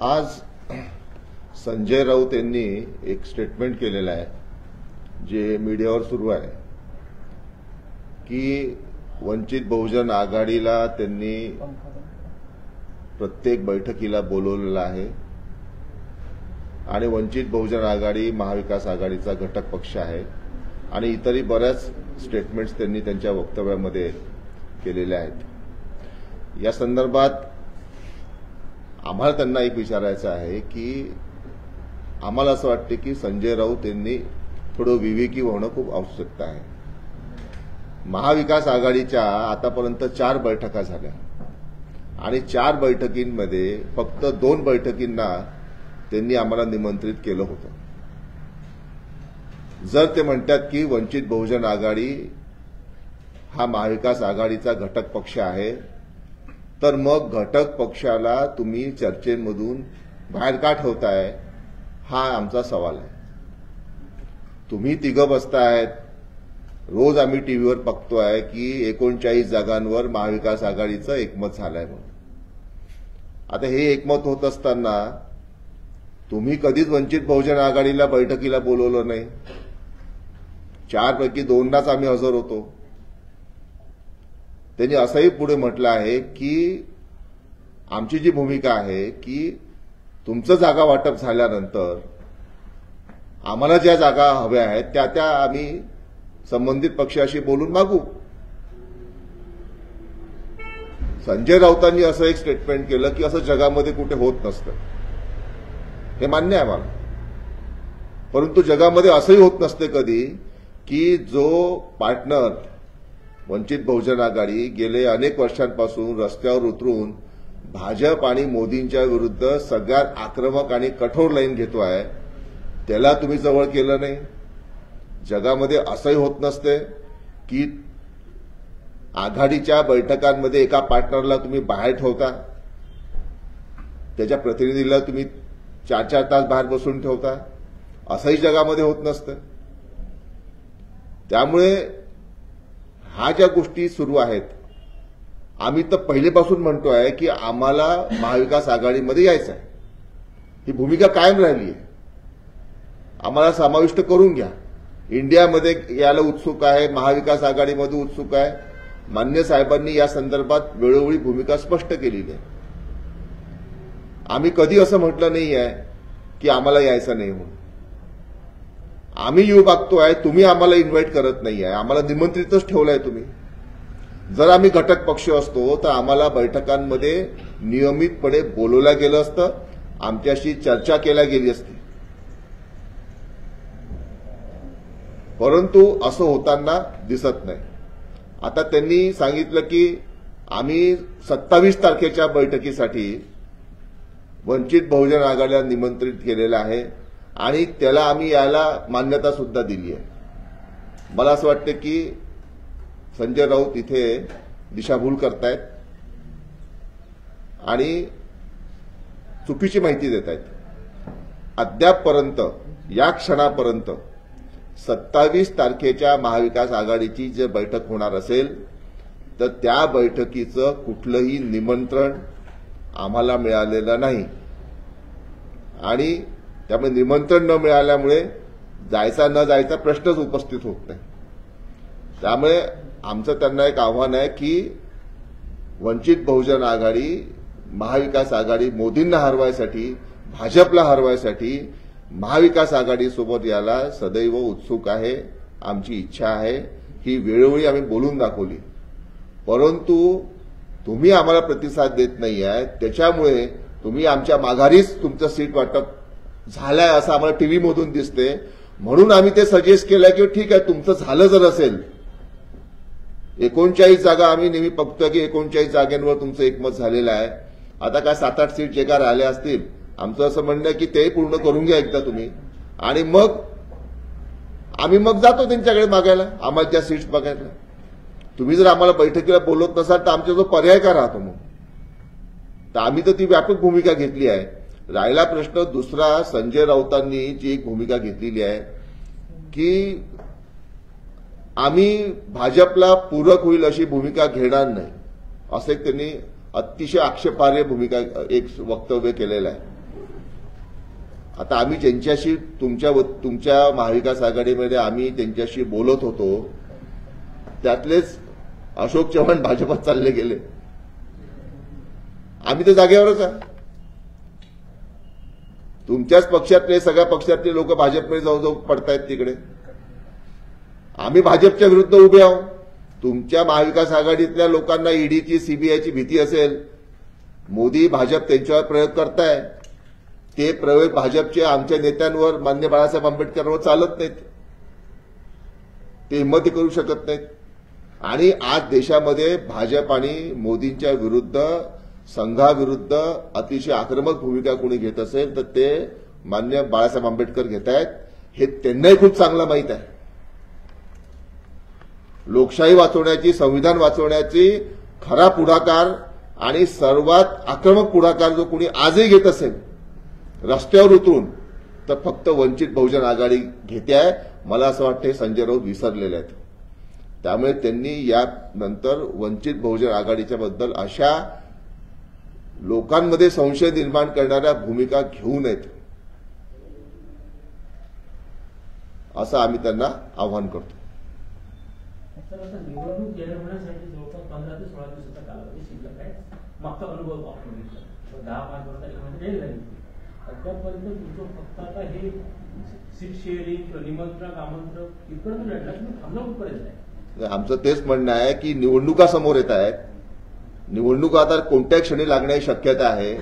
आज संजय राऊत यांनी एक स्टेटमेंट केलेलं आहे जे मीडियावर सुरू आहे की वंचित बहुजन आघाडीला त्यांनी प्रत्येक बैठकीला बोलवलेलं आहे आणि वंचित बहुजन आघाडी महाविकास आघाडीचा घटक पक्ष आहे आणि इतरही बऱ्याच स्टेटमेंट्स त्यांनी त्यांच्या वक्तव्यामध्ये केलेल्या आहेत। या संदर्भात आम्हाला त्यांना एक विचारायचं आहे की आम्हाला असं वाटते की संजय राऊत यांनी थोडं विवेकी होणं खूप आवश्यकता आहे। महाविकास आघाडीच्या आतापर्यंत 4 बैठका झाल्या आणि 4 बैठकींमध्ये फक्त 2 बैठकींना त्यांनी आम्हाला निमंत्रित केलं होतं। जर ते म्हणतात की वंचित बहुजन आघाडी हा महाविकास आघाडीचा घटक पक्ष आहे तर मग घटक पक्षाला तुम्ही चर्चेमधून बाहेर का ठेवताय हा आमचा सवाल आहे। तुम्ही तिघं बसतायत, रोज आम्ही टीव्हीवर बघतोय की 39 जागांवर महाविकास आघाडीचं एकमत झालंय म्हणून। आता हे एकमत होत असताना तुम्ही कधीच वंचित बहुजन आघाडीला बैठकीला बोलवलं नाही। 4 पैकी 2नाच आम्ही हजर होतो। त्यांनी असंही पुढे म्हटलं आहे की आमची जी भूमिका आहे की तुमचं जागा वाटप झाल्यानंतर आम्हाला ज्या जागा हव्या आहेत त्या आम्ही संबंधित पक्षाशी बोलून मागू। संजय राऊतांनी असं एक स्टेटमेंट केलं की असं जगामध्ये कुठे होत नसतं। हे मान्य आहे मला, परंतु जगामध्ये असंही होत नसते कधी की जो पार्टनर वंचित बहुजन आघाडी गेले अनेक वर्षांपासून रस्त्यावर उतरून भाजप आणि मोदींच्या विरुद्ध सगळ्यात आक्रमक आणि कठोर लाईन घेतो आहे त्याला तुम्ही जवळ केलं नाही। जगामध्ये असंही होत नसते की आघाडीच्या बैठकांमध्ये एका पार्टनरला तुम्ही बाहेर ठेवता, त्याच्या प्रतिनिधीला तुम्ही 4-4 तास बाहेर बसून ठेवता, असंही जगामध्ये होत नसतं। त्यामुळे ह्या ज्या गोष्टी सुरू आहेत आम्ही तर पहिलेपासून म्हणतोय की आम्हाला महाविकास आघाडीमध्ये यायचं आहे। ही भूमिका कायम राहिली आहे। आम्हाला समाविष्ट करून घ्या। इंडियामध्ये यायला उत्सुक आहे, महाविकास आघाडीमध्ये उत्सुक आहे। मान्य साहेबांनी या संदर्भात वेळोवेळी भूमिका स्पष्ट केलेली आहे। आम्ही कधी असं म्हटलं नाही आहे की आम्हाला यायचं नाही म्हणून। आम्ही येऊ मागतोय, तुम्ही आम्हाला इन्व्हाइट करत नाही आहे, आम्हाला निमंत्रितच ठेवलंय तुम्ही। जर आम्ही घटक पक्ष असतो तर आम्हाला बैठकांमध्ये नियमितपणे बोलवलं गेलं असतं, आमच्याशी चर्चा केल्या गेली असती, परंतु असं होताना दिसत नाही। आता त्यांनी सांगितलं की आम्ही 27 तारखेच्या बैठकीसाठी वंचित बहुजन आघाडीला निमंत्रित केलेलं आहे आणि त्याला आम्ही यायला मान्यता सुद्धा दिली आहे। मला असं वाटतं की संजय राऊत इथे दिशाभूल करतायत आणि चुकीची माहिती देत आहेत। अद्यापपर्यंत या क्षणापर्यंत 27 तारखेच्या महाविकास आघाडीची जे बैठक होणार असेल तर त्या बैठकीचं कुठलंही निमंत्रण आम्हाला मिळालेलं नाही आणि त्यामुळे निमंत्रण न मिळाल्यामुळे जायचा न जायचा प्रश्नच उपस्थित होत नाही। त्यामुळे आमचं त्यांना एक आव्हान आहे की वंचित बहुजन आघाडी महाविकास आघाडी मोदींना हरवायसाठी, भाजपला हरवायसाठी महाविकास आघाडीसोबत यायला सदैव उत्सुक आहे। आमची इच्छा आहे, ही वेळोवेळी आम्ही बोलून दाखवली, परंतु तुम्ही आम्हाला प्रतिसाद देत नाही आहे। त्याच्यामुळे तुम्ही आमच्या माघारीच तुमचं सीट वाटप झालंय असं आम्हाला टीव्हीमधून दिसते, म्हणून आम्ही ते सजेस्ट केलंय की ठीक आहे तुमचं झालं जर असेल 39 जागा आम्ही नेहमी बघतोय की 39 जागांवर तुमचं एकमत झालेलं आहे। आता काय 7-8 सीट जे का राहिल्या असतील, आमचं असं म्हणणं आहे की ते पूर्ण करून घ्या एकदा तुम्ही आणि मग आम्ही जातो त्यांच्याकडे मागायला आम्हाला त्या सीट्स बघायला। तुम्ही जर आम्हाला बैठकीला बोलत नसाल तर आमचा जो पर्याय काय राहतो मग? तर आम्ही तर ती व्यापक भूमिका घेतली आहे। राहिला प्रश्न दुसरा, संजय राऊतांनी जी एक भूमिका घेतलेली आहे की आम्ही भाजपला पूरक होईल अशी भूमिका घेणार नाही, असं त्यांनी अतिशय आक्षेपार्ह भूमिका एक वक्तव्य केलेलं आहे। आता आम्ही ज्यांच्याशी तुमच्या महाविकास आघाडीमध्ये आम्ही त्यांच्याशी बोलत होतो त्यातलेच अशोक चव्हाण भाजपात चालले गेले. आम्ही तर जागेवरच आहे. तुमच्याच पक्षातले सगळ्या पक्षातले लोक भाजपमध्ये जाऊ जाऊ पडतायत तिकडे. आम्ही भाजपच्या विरुद्ध उभे आहोत. तुमच्या महाविकास आघाडीतल्या लोकांना ईडीची सीबीआयची भीती असेल. मोदी भाजप त्यांच्यावर प्रयोग करताय. ते प्रयोग भाजपचे आमच्या नेत्यांवर माननीय बाळासाहेब आंबेडकरांवर चालत नाहीत. ते हिंमती करू शकत नाहीत. आणि आज देशामध्ये भाजप आणि मोदींच्या विरुद्ध संघाविरुद्ध अतिशय आक्रमक भूमिका कोणी घेत असेल तर ते माननीय बाळासाहेब आंबेडकर घेत आहेत. हे त्यांनाही खूप चांगलं माहीत आहे. लोकशाही वाचवण्याची संविधान वाचवण्याची खरा पुढाकार आणि सर्वात आक्रमक पुढाकार जो कोणी आजही घेत असेल रस्त्यावर उतरून तर फक्त वंचित बहुजन आघाडी घेते आहे. मला असं वाटतं संजय राऊत विसरलेले आहेत. त्यामुळे त्यांनी यानंतर वंचित बहुजन आघाडीच्या बद्दल अशा लोकांमध्ये संशय निर्माण करणाऱ्या भूमिका घेऊ नयेत असं आम्ही त्यांना आवाहन करतो. निवडणूक जाहीर होण्यासाठी जवळपास 15 ते 16 दिवसाचा कालावधी शिल्लक आहे. मागचा अनुभव आपण घेतला 10-5 वर्षांमध्ये डेल झाली. अद्यापर्यंत तुमचं फक्त आता हे सीट शेअरिंग निमंत्रण आमंत्रण इकडून लढला तुम्ही थांबला कुठपर्यंत आहे? आमचं तेच म्हणणं आहे की निवडणुका समोर येत आहेत. निवडणुका आता कोणत्या क्षणी लागण्याची शक्यता आहे.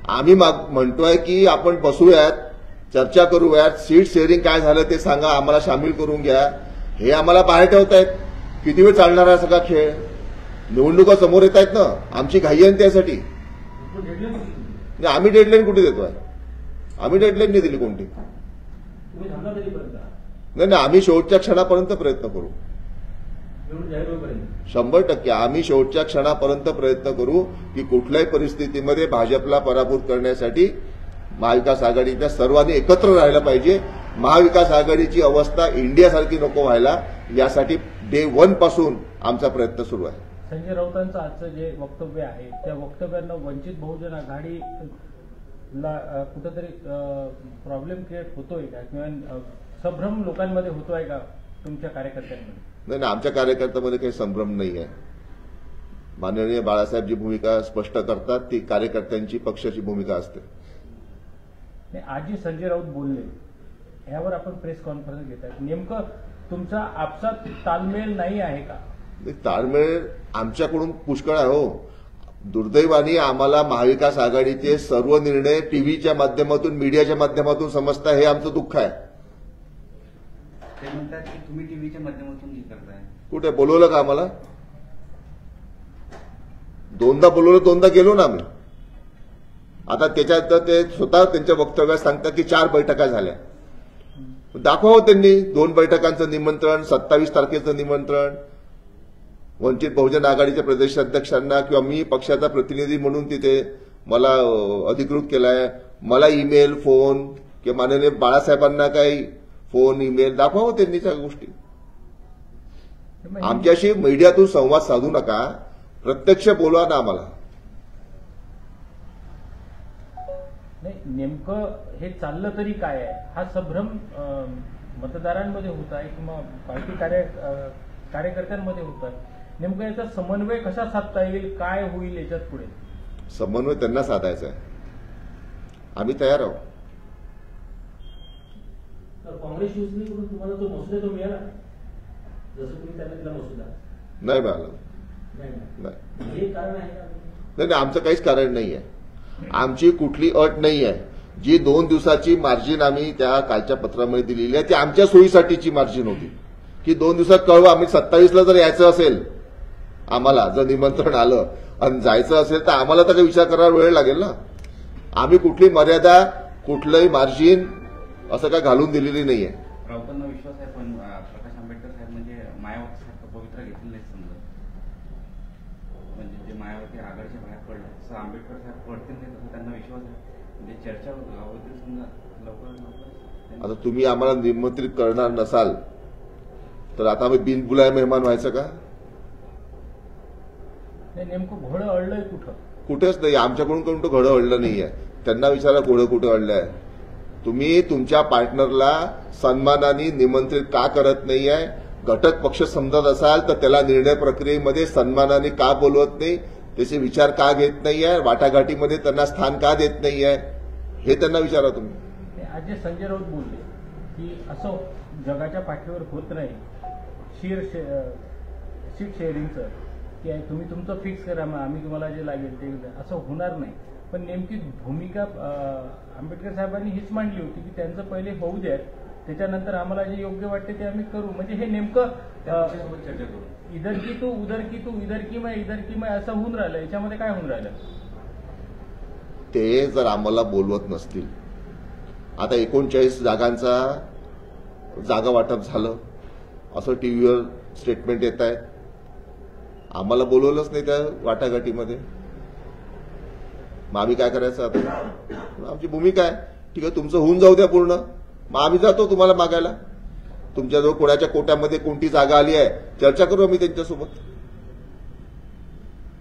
आम्ही म्हणतोय की आपण बसूयात, चर्चा करूयात, सीट शेअरिंग काय झालं ते सांगा, आम्हाला सामील करून घ्या. हे आम्हाला बाहेर ठेवतायत. किती वेळ चालणार आहे सगळा खेळ? निवडणुका समोर येत आहेत ना. आमची घाई आहे त्यासाठी. आम्ही डेडलाईन कुठे देतोय? आम्ही डेडलाईन नाही दिली कोणती. नाही, आम्ही शेवटच्या क्षणापर्यंत प्रयत्न करू. 100% आम्ही शेवटच्या क्षणापर्यंत प्रयत्न करू की कुठल्याही परिस्थितीमध्ये भाजपला पराभूत करण्यासाठी महाविकास आघाडीच्या सर्वांनी एकत्र राहायला पाहिजे. महाविकास आघाडीची अवस्था इंडियासारखी नको व्हायला यासाठी डे 1 पासून आमचा प्रयत्न सुरू आहे. संजय राऊतांचं आजचं जे वक्तव्य आहे त्या वक्तव्यानं वंचित बहुजन आघाडीला कुठेतरी प्रॉब्लेम क्रिएट होतोय का किंवा संभ्रम लोकांमध्ये होतोय का तुमच्या कार्यकर्त्यांमध्ये? नाही, आमच्या कार्यकर्त्यांमध्ये काही संभ्रम नाही आहे. माननीय बाळासाहेब जी भूमिका स्पष्ट करतात ती कार्यकर्त्यांची पक्षाची भूमिका असते. आज जे संजय राऊत बोलले यावर आपण प्रेस कॉन्फरन्स घेतात. नेमकं तुमचा आपसात ताळमेळ नाही आहे का? ताळमेळ आमच्याकडून पुष्कळ आहे हो. दुर्दैवाने आम्हाला महाविकास आघाडीचे सर्व निर्णय टीव्हीच्या माध्यमातून मीडियाच्या माध्यमातून समजता हे आमचं दुःख आहे. ते म्हणतात की तुम्ही टीव्हीच्या माध्यमातून हे करताय. कुठे बोलवलं का आम्हाला? 2दा बोलवलं, 2दा गेलो ना आम्ही. आता त्याच्यात ते स्वतः त्यांच्या वक्तव्यात सांगतात की 4 बैठका झाल्या. दाखवावं त्यांनी 2 बैठकांचं निमंत्रण, 27 तारखेचं निमंत्रण. वंचित बहुजन आघाडीच्या प्रदेशाध्यक्षांना किंवा मी पक्षाचा प्रतिनिधी म्हणून तिथे मला अधिकृत केलाय. मला ईमेल, फोन किंवा माननीय बाळासाहेबांना काही फोन, ईमेल दाखवावं त्यांनी सगळ्या गोष्टी. आमच्याशी मीडियातून संवाद साधू नका, प्रत्यक्ष बोलवा ना आम्हाला. नाही, नेमकं हे चाललं तरी काय आहे? हा संभ्रम मतदारांमध्ये होत आहे किंवा पार्टी कार्यकर्त्यांमध्ये होत आहे. नेमकं याचा समन्वय कसा साधता येईल? काय होईल याच्यात पुढे? समन्वय त्यांना साधायचा आहे. आम्ही तयार आहोत. काँग्रेस शिवसेनेकडून तुम्हाला जो मसुदा तो मिळाला जसं तुम्ही त्यांना दिला मसुदा? नाही मिळाला. नाही, हे कारण आहे का? नाही, आमचं काहीच कारण नाही आहे. आमची कुठली अट नाही आहे. जी 2 दिवसाची मार्जिन आम्ही त्या कालच्या पत्रामध्ये दिलेली आहे ती आमच्या सोयीसाठीची मार्जिन होती की 2 दिवसात कळवा. आम्ही 27ला जर यायचं असेल, आम्हाला जर निमंत्रण आलं आणि जायचं असेल तर आम्हाला त्याचा विचार करायला वेळ लागेल ना. आम्ही कुठली मर्यादा, कुठलंही मार्जिन असं काय घालून दिलेली नाहीये. राऊतांना विश्वास आहे पण प्रकाश आंबेडकर साहेब म्हणजे मायावतीसारखं पवित्र घेतलं नाही समजा. म्हणजे जे मायावती आघाडीच्या बाहेर पडलं तसं आंबेडकर साहेब पडतील नाही तसं त्यांना विश्वास आहे. म्हणजे चर्चा होतील समजा लवकर. आता तुम्ही आम्हाला निमंत्रित करणार नसाल तर आता आम्ही बिनबुलाय मेहमान व्हायचं का? नेमकं घोडं अडलंय कुठं? कुठेच नाही. आमच्याकडून कोणतं घोडं अडलं नाहीये. त्यांना विचारा घोडं कुठं अडलंय. तुम्ही तुमच्या पार्टनरला सन्मानाने निमंत्रित का करत नाही आहे? घटक पक्ष समजत असाल तर त्याला निर्णय प्रक्रियेमध्ये सन्मानाने का बोलवत नाही? त्याचे विचार का घेत नाही आहे? वाटाघाटीमध्ये त्यांना स्थान का देत नाही आहे? हे त्यांना विचारा तुम्ही. आज जे संजय राऊत बोलले की असं जगाच्या पाठीवर होत नाही सीट शेअरिंगचं, की तुम्ही तुमचं फिक्स करा, मग आम्ही तुम्हाला जे लागेल ते असं होणार नाही. पण नेमकी भूमिका आंबेडकर साहेबांनी हीच मांडली होती की त्यांचं पहिले होऊ द्या, त्याच्यानंतर आम्हाला जे योग्य वाटते ते आम्ही करू. म्हणजे हे नेमकं त्याच्यासोबत चर्चा करू. इधर की तू उधर की तू इधर की मैं असं होऊन राहिलं. याच्यामध्ये काय होऊन राहिलं? ते जर आम्हाला बोलवत नसतील, आता 39 जागांचा जागा वाटप झालं असं टीव्हीवर स्टेटमेंट येत आहे. आम्हाला बोलवलंच नाही त्या वाटाघाटीमध्ये, मग आम्ही काय करायचं? आता आमची भूमिका आहे, ठीक आहे तुमचं होऊन जाऊ द्या पूर्ण, मग आम्ही जातो तुम्हाला मागायला. तुमच्याजवळ कोणाच्या कोट्यामध्ये कोणती जागा आली आहे चर्चा करू आम्ही त्यांच्यासोबत.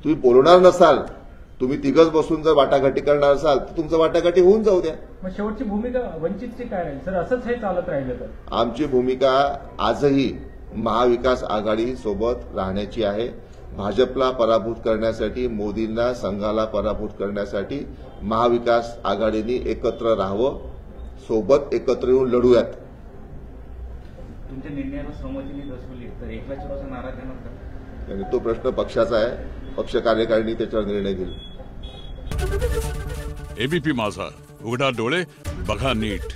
तुम्ही बोलवणार नसाल, तुम्ही तिघच बसून जर वाटाघाटी करणार असाल तर तुमचं वाटाघाटी होऊन जाऊ द्या. मग शेवटची भूमिका वंचितची काय राहील सर? असंच हे चालत राहिलं तर? आमची भूमिका आजही महाविकास आघाडी सोबत राहण्याची आहे. भाजपला पराभूत करण्यासाठी, मोदींना संघाला पराभूत करण्यासाठी महाविकास आघाडीने एकत्र राहावं, सोबत एकत्र येऊन लढूयात. तुमच्या निर्णयाला सहमतीने दर्शवली तर एकला शिवसेना नाराज येणार का? आणि तो प्रश्न पक्षाचा आहे, पक्ष कार्यकारिणी त्याच्यावर निर्णय घेईल. एबीपी माझा, उघडा डोळे बघा नीट.